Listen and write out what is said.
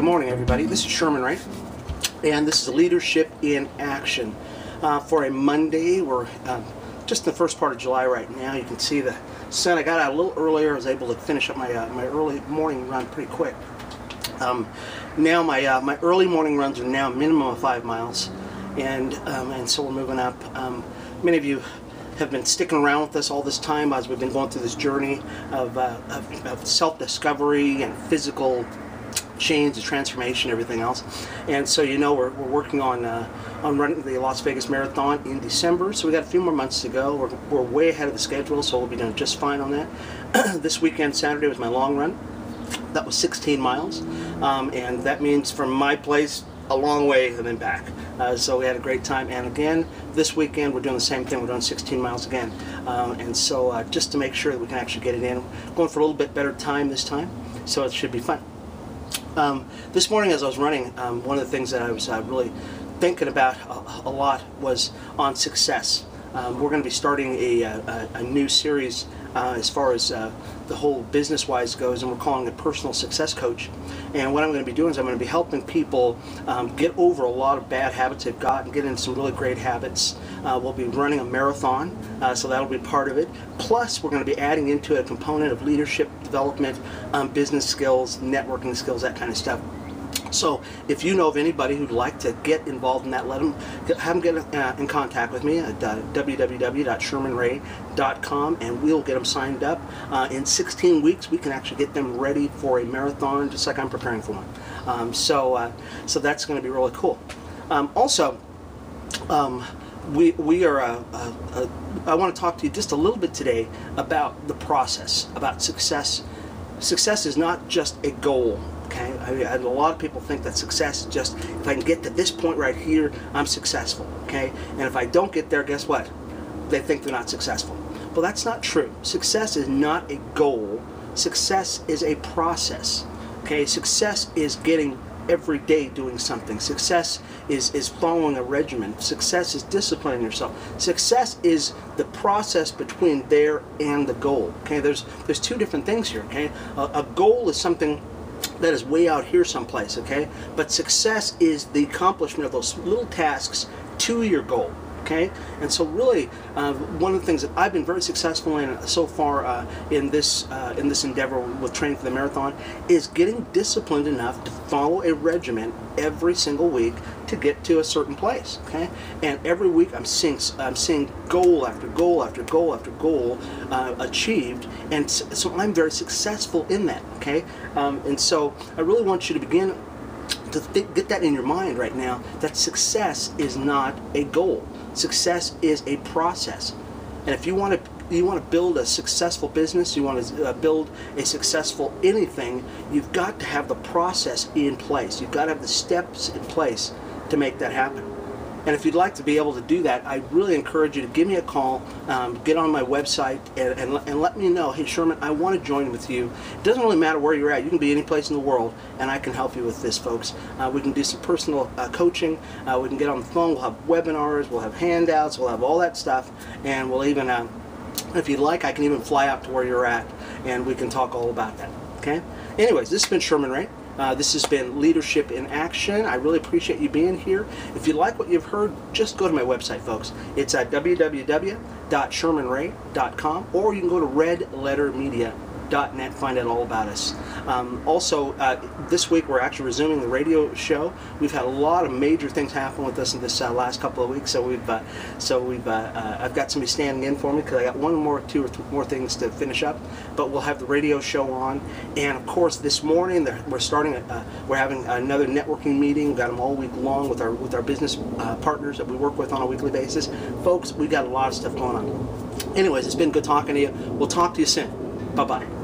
morning, everybody. This is Sherman Ray, and this is Leadership in Action. For a Monday, we're just in the first part of July right now. You can see the sun. I got out a little earlier. I was able to finish up my early morning run pretty quick. Now my early morning runs are now a minimum of 5 miles, and so we're moving up. Many of you have been sticking around with us all this time as we've been going through this journey of self-discovery and physical change, the transformation, everything else. And so we're working on running the Las Vegas Marathon in December. So we got a few more months to go. We're way ahead of the schedule, so we'll be doing just fine on that. This weekend, Saturday, was my long run. That was 16 miles, and that means from my place a long way and then back. So we had a great time, and again this weekend we're doing the same thing. We're doing 16 miles again, and so just to make sure that we can actually get it in, going for a little bit better time this time, so it should be fun. This morning as I was running, one of the things that I was really thinking about a lot was on success. We're going to be starting a new series as far as the whole business-wise goes, and we're calling it Personal Success Coach. And what I'm going to be doing is I'm going to be helping people get over a lot of bad habits they've got and get into some really great habits. We'll be running a marathon, so that'll be part of it. Plus, we're going to be adding into a component of leadership development, business skills, networking skills, that kind of stuff. So if you know of anybody who'd like to get involved in that, have them get in contact with me at www.shermanray.com, and we'll get them signed up. In 16 weeks, we can actually get them ready for a marathon, just like I'm preparing for one. So that's going to be really cool. Also, we are. I want to talk to you just a little bit today about the process, about success. Success is not just a goal. Okay, a lot of people think that success is just, if I can get to this point right here, I'm successful. Okay, and if I don't get there, guess what? They think they're not successful. Well, that's not true. Success is not a goal. Success is a process. Okay, success is getting every day doing something. Success is following a regimen. Success is disciplining yourself. Success is the process between there and the goal. Okay, there's two different things here. Okay, a goal is something that is way out here someplace, okay? But success is the accomplishment of those little tasks to your goal, okay? And so really, one of the things that I've been very successful in so far in this endeavor with training for the marathon is getting disciplined enough to follow a regimen every single week to get to a certain place, okay? And every week I'm seeing goal after goal after goal after goal achieved, and so I'm very successful in that, okay? And so I really want you to begin to get that in your mind right now, that success is not a goal. Success is a process. And if you want to build a successful business, you want to build a successful anything, you've got to have the process in place. You've got to have the steps in place to make that happen. And if you'd like to be able to do that, I really encourage you to give me a call, get on my website, and let me know, hey Sherman, I want to join with you. It doesn't really matter where you're at. You can be any place in the world, and I can help you with this, folks. We can do some personal coaching. We can get on the phone. We'll have webinars. We'll have handouts. We'll have all that stuff. And we'll even, if you'd like, I can even fly out to where you're at, and we can talk all about that. Okay? Anyways, this has been Sherman Ray. This has been Leadership in Action. I really appreciate you being here. If you like what you've heard, just go to my website, folks. It's at www.shermanray.com, or you can go to redlettermedia.net, find out all about us. Also, this week we're actually resuming the radio show. We've had a lot of major things happen with us in this last couple of weeks, so I've got somebody standing in for me because I got two or three more things to finish up. But we'll have the radio show on, and of course this morning we're having another networking meeting. We've got them all week long with our business partners that we work with on a weekly basis. Folks, we've got a lot of stuff going on. Anyways, it's been good talking to you. We'll talk to you soon. Bye-bye.